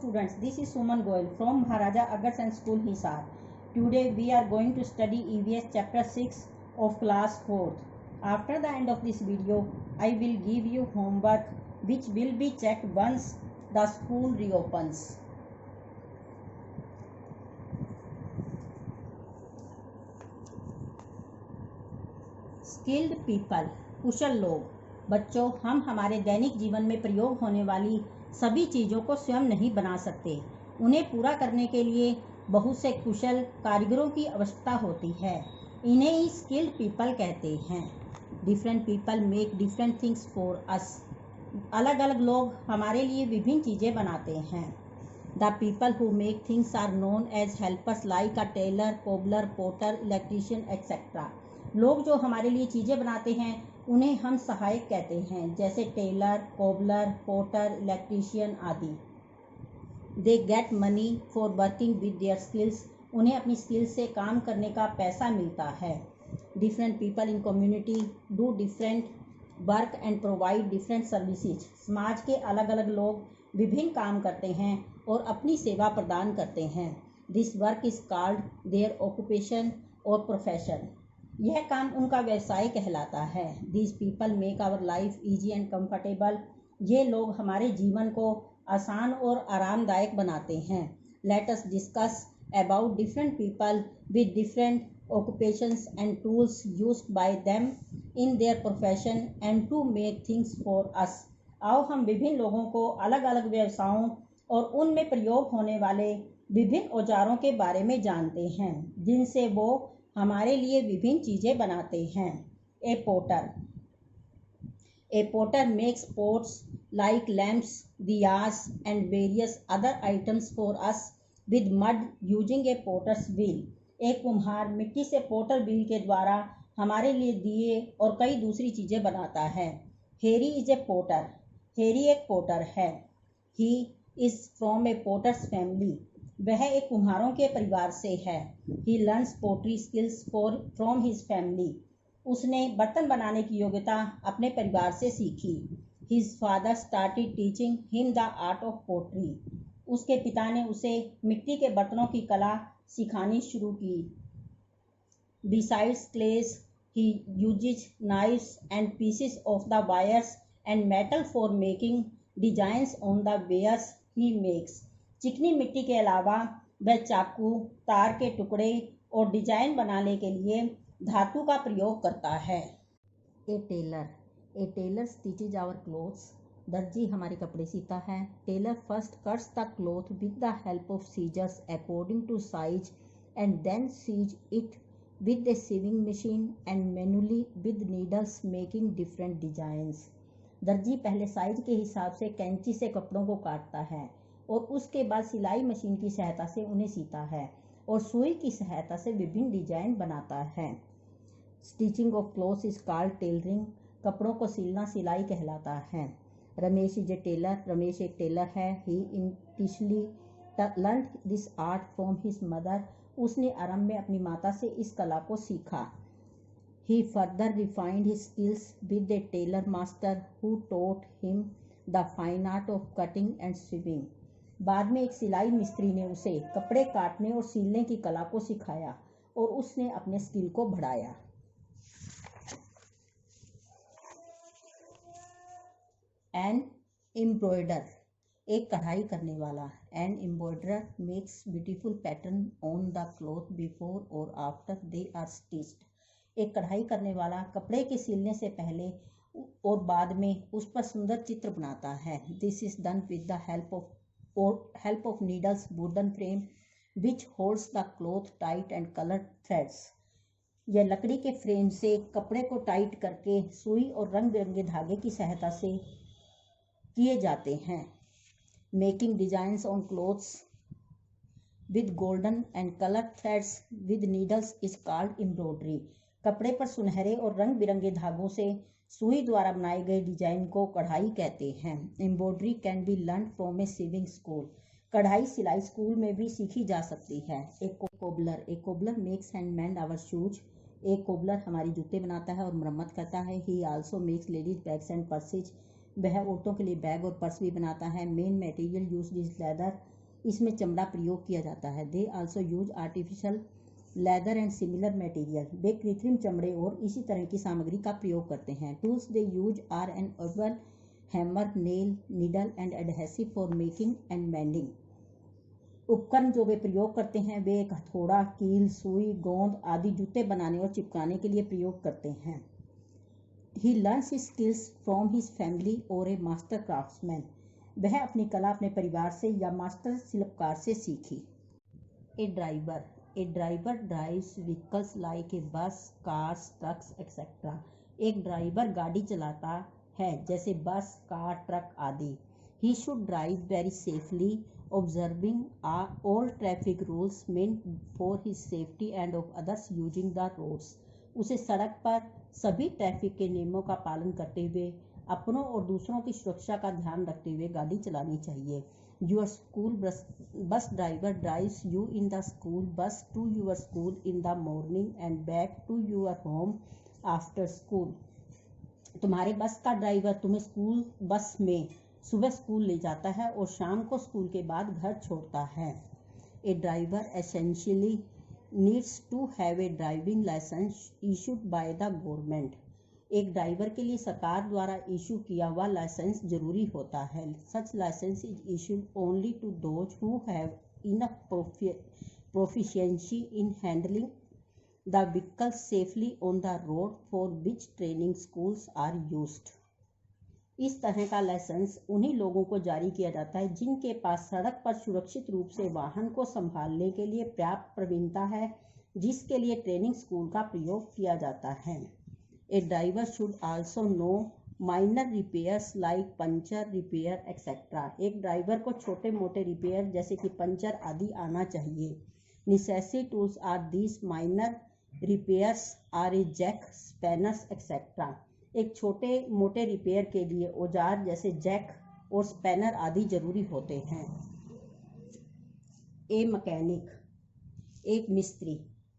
students, this is Suman Goel from Maharaja Agarsen School, Hisar. Today we are going to study EVS chapter 6 of class 4th. After the end of this video, I will give you homework which will be checked once the school reopens. Skilled people, कुशल लोग। बच्चों, हम हमारे दैनिक जीवन में प्रयोग होने वाली सभी चीज़ों को स्वयं नहीं बना सकते। उन्हें पूरा करने के लिए बहुत से कुशल कारीगरों की आवश्यकता होती है। इन्हें ही स्किल्ड पीपल कहते हैं। Different people make different things for us. अलग अलग लोग हमारे लिए विभिन्न चीज़ें बनाते हैं। The people who make things are known as helpers like a tailor, cobbler, potter, electrician etcetera. लोग जो हमारे लिए चीज़ें बनाते हैं उन्हें हम सहायक कहते हैं, जैसे टेलर, कोबलर, पोटर, इलेक्ट्रीशियन आदि। They get money for working with their skills. उन्हें अपनी स्किल्स से काम करने का पैसा मिलता है। Different people in community do different work and provide different services. समाज के अलग अलग लोग विभिन्न काम करते हैं और अपनी सेवा प्रदान करते हैं। This work is called their occupation और प्रोफेशन। यह काम उनका व्यवसाय कहलाता है। These people make our life easy and comfortable. ये लोग हमारे जीवन को आसान और आरामदायक बनाते हैं। Let us discuss about different people with different occupations and tools used by them in their profession and to make things for us. आओ हम विभिन्न लोगों को अलग अलग व्यवसायों और उनमें प्रयोग होने वाले विभिन्न औजारों के बारे में जानते हैं जिनसे वो हमारे लिए विभिन्न चीज़ें बनाते हैं। A potter makes pots like lamps, diyas and various other items for us with mud using a potter's wheel. एक कुम्हार मिट्टी से पोटर व्हील के द्वारा हमारे लिए दिए और कई दूसरी चीज़ें बनाता है। हेरी इज ए पोटर। हेरी एक पोटर है। He is from a potter's family. वह एक कुम्हारों के परिवार से है। He learns pottery skills from his family. उसने बर्तन बनाने की योग्यता अपने परिवार से सीखी। His father started teaching him the art of pottery. उसके पिता ने उसे मिट्टी के बर्तनों की कला सिखानी शुरू की। Besides clays, he uses knives and pieces of the wires and metal for making designs on the wares he makes. चिकनी मिट्टी के अलावा वह चाकू, तार के टुकड़े और डिजाइन बनाने के लिए धातु का प्रयोग करता है। A tailor stitches our clothes. दर्जी हमारे कपड़े सीता है। Tailor first cuts the cloth with the help of scissors according to size and then sews it with a sewing machine and manually with needles making different designs. दर्जी पहले size के हिसाब से कैंची से कपड़ों को काटता है और उसके बाद सिलाई मशीन की सहायता से उन्हें सीता है और सुई की सहायता से विभिन्न डिजाइन बनाता है। Stitching of clothes is called tailoring. कपड़ों को सिलना सिलाई कहलाता है। Ramesh is a tailor. Ramesh एक टेलर है। He initially learn this art from his mother. उसने आरंभ में अपनी माता से इस कला को सीखा। He further refined his skills with a tailor master who taught him the fine art of cutting and sewing. बाद में एक सिलाई मिस्त्री ने उसे कपड़े काटने और सिलने की कला को सिखाया और उसने अपने स्किल को बढ़ाया। एन एम्ब्रॉयडर एक कढ़ाई करने वाला। An embroider makes beautiful pattern on the cloth before और आफ्टर दे आर स्टिच्ड। एक कढ़ाई करने वाला कपड़े के सिलने से पहले और बाद में उस पर सुंदर चित्र बनाता है। This is done with the help of needles, wooden frame which holds the cloth tight and coloured threads. यह लकड़ी के फ्रेम से कपड़े को टाइट करके सुई और रंग बिरंगे धागे की सहायता से किए जाते हैं। Making designs on clothes with golden and colour threads with needles is called embroidery. कपड़े पर सुनहरे और रंग बिरंगे धागों से सुई द्वारा बनाए गए डिजाइन को कढ़ाई कहते हैं। Embroidery can be learn from a sewing school. कढ़ाई सिलाई स्कूल में भी सीखी जा सकती है। एक cobbler makes and mend our shoes. एक कोबलर हमारी जूते बनाता है और मरम्मत करता है। He also makes ladies bags and purses वह औरतों के लिए बैग और पर्स भी बनाता है। Main material used is leather, इसमें चमड़ा प्रयोग किया जाता है। They also use artificial leather and similar material, वे कृत्रिम चमड़े और इसी तरह की सामग्री का प्रयोग करते हैं। Tools they use are an oven, hammer, nail, needle and adhesive for making and mending. उपकरण जो वे प्रयोग करते हैं वे एक हथौड़ा, कील, सुई, गोंद आदि जूते बनाने और चिपकाने के लिए प्रयोग करते हैं। He learns his skills from his family or a master craftsman. वह अपनी कला अपने परिवार से या मास्टर शिल्पकार से सीखी। A driver drives vehicles like a bus, cars, trucks, etc. एक ड्राइवर गाड़ी चलाता है जैसे बस, कार, ट्रक आदि। He should drive very safely, observing all traffic rules meant for his safety and of others using the roads. उसे सड़क पर सभी ट्रैफिक के नियमों का पालन करते हुए अपनों और दूसरों की सुरक्षा का ध्यान रखते हुए गाड़ी चलानी चाहिए। Your school bus driver drives you in the school bus to your school in the morning and back to your home after school. तुम्हारे बस का ड्राइवर तुम्हें स्कूल बस में सुबह स्कूल ले जाता है और शाम को स्कूल के बाद घर छोड़ता है। A driver essentially needs to have a driving license issued by the government. एक ड्राइवर के लिए सरकार द्वारा इशू किया हुआ लाइसेंस जरूरी होता है। Such license is issued only to those who have enough proficiency in handling the vehicle safely on the road for which training schools are used. इस तरह का लाइसेंस उन्हीं लोगों को जारी किया जाता है जिनके पास सड़क पर सुरक्षित रूप से वाहन को संभालने के लिए पर्याप्त प्रवीणता है, जिसके लिए ट्रेनिंग स्कूल का प्रयोग किया जाता है। A driver should also know minor repairs like puncture repair etcetera. एक ड्राइवर को छोटे मोटे रिपेयर जैसे कि पंचर आदि आना चाहिए। Necessary tools are this minor repairs are a jack, spanners etcetera. एक छोटे मोटे रिपेयर के लिए औजार जैसे जैक और स्पैनर आदि जरूरी होते हैं। ए मैकेनिक, एक मिस्त्री।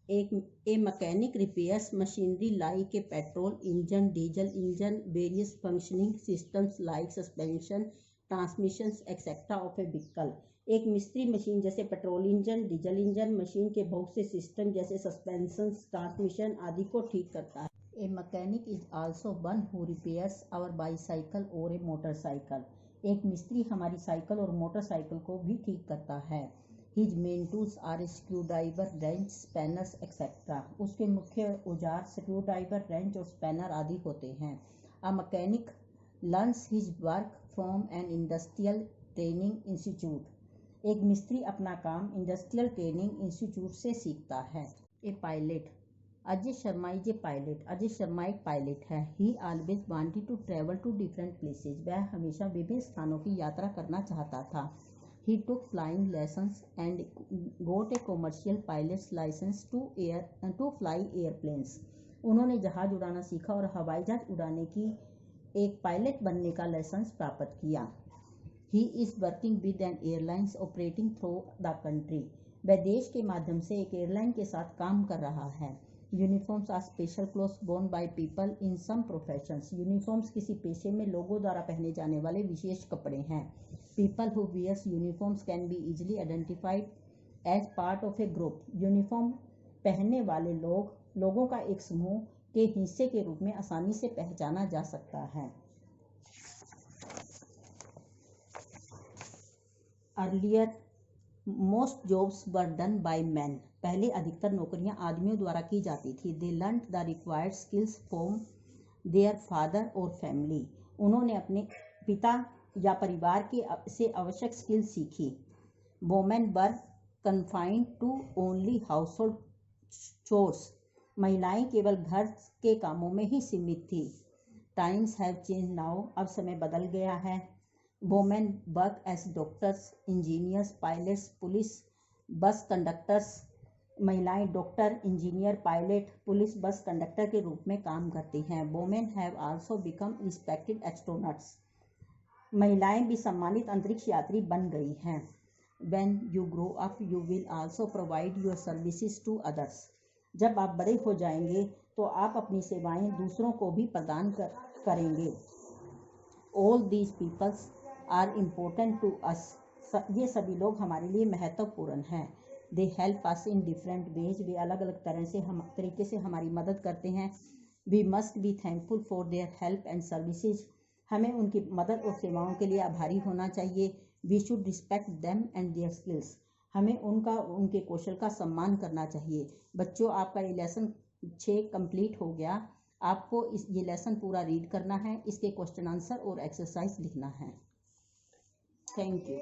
ए mechanic repairs machinery like a petrol engine, diesel engine, various functioning systems like suspension, transmissions etcetera of A vehicle. एक मिस्त्री मशीन जैसे petrol engine, diesel engine, machine के बहुत से सिस्टम जैसे सस्पेंशन, ट्रांसमिशन आदि को ठीक करता है। A mechanic is also one who repairs our bicycle or a motorcycle. एक मिस्त्री हमारी साइकिल और मोटरसाइकिल को भी ठीक करता है। His main tools are a screwdriver, wrench, spanners, etc. उसके मुख्य औजार स्क्रूड्राइवर, रेंच और स्पैनर आदि होते हैं। A mechanic learns his work from an industrial training institute. एक मिस्त्री अपना काम इंडस्ट्रियल ट्रेनिंग इंस्टीट्यूट से सीखता है। A pilot, Ajay Sharma is a pilot. Ajay Sharma एक पायलट है। He always wanted to travel to different places. वह हमेशा विभिन्न स्थानों की यात्रा करना चाहता था। He took flying lessons and got a commercial pilot's license to fly airplanes. उन्होंने जहाज उड़ाना सीखा और हवाई जहाज उड़ाने की एक पायलट बनने का लाइसेंस प्राप्त किया। He is working with an airlines operating through the country. वह देश के माध्यम से एक एयरलाइन के साथ काम कर रहा है। Uniforms are special clothes borne by people in some professions. Uniforms किसी पेशे में लोगों द्वारा पहने जाने वाले विशेष कपड़े हैं। People who wears uniforms can be easily identified as part of a group. Uniform पहनने वाले लोगों का एक समूह के हिस्से के रूप में आसानी से पहचाना जा सकता है। Earlier most jobs were done by man. पहले अधिकतर नौकरियां आदमियों द्वारा की जाती थी। They learn the required skills from their father और फैमिली। उन्होंने अपने पिता या परिवार से आवश्यक स्किल सीखी। Women were confined to only household chores. महिलाएं केवल घर के कामों में ही सीमित थी। Times have change now. अब समय बदल गया है। Women work as doctors, engineers, pilots, police, bus conductors. महिलाएं doctor, engineer, pilot, police, bus conductor के रूप में काम करती हैं। Women have also become respected astronauts. महिलाएं भी सम्मानित अंतरिक्ष यात्री बन गई हैं। When you grow up you will also provide your services to others. जब आप बड़े हो जाएंगे तो आप अपनी सेवाएं दूसरों को भी प्रदान करेंगे। All these peoples are important to us. ये सभी लोग हमारे लिए महत्वपूर्ण हैं। They help us in different ways. वे अलग अलग तरीके से हमारी मदद करते हैं। We must be thankful for their help and services. हमें उनकी मदद और सेवाओं के लिए आभारी होना चाहिए। We should respect them and their skills. हमें उनके कौशल का सम्मान करना चाहिए। बच्चों, आपका ये लेसन 6 कंप्लीट हो गया। आपको ये लेसन पूरा रीड करना है, इसके क्वेश्चन आंसर और एक्सरसाइज लिखना है। Thank you.